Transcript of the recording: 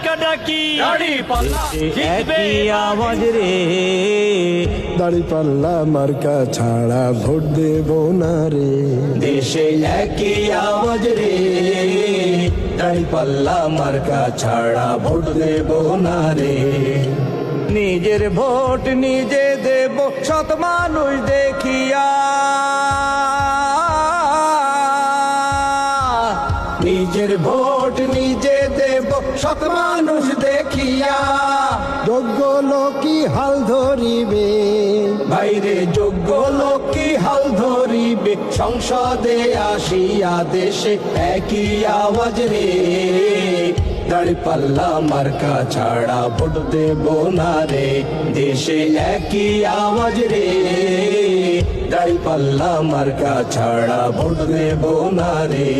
ডাকা ডাকি দাড়ি পাল্লা জিতবে আওয়াজ রে দাঁড়িপাল্লা মার্কা ছাড়া ভোট দেব না রে। দেশে একই আওয়াজ রে দাঁড়িপাল্লা মার্কা ছাড়া ভোট দেব না রে। নিজের ভোট নিজে দেব সৎ মানুষ দেখিয়া, নিজের ভোট নিজে দেব সৎ মানুষ দেখিয়া। যোগ্য লোকই হাল ধরিবে বাইরে যোগ্য লোকই হাল ধরিবে, সংসদে আসিয়া দেশে একই আওয়াজ রে দাঁড়িপাল্লা মার্কা ছাড়া ভোট দেব না রে। দেশে একই আওয়াজ রে দাঁড়িপাল্লা মার্কা ছাড়া ভোট দেব না রে।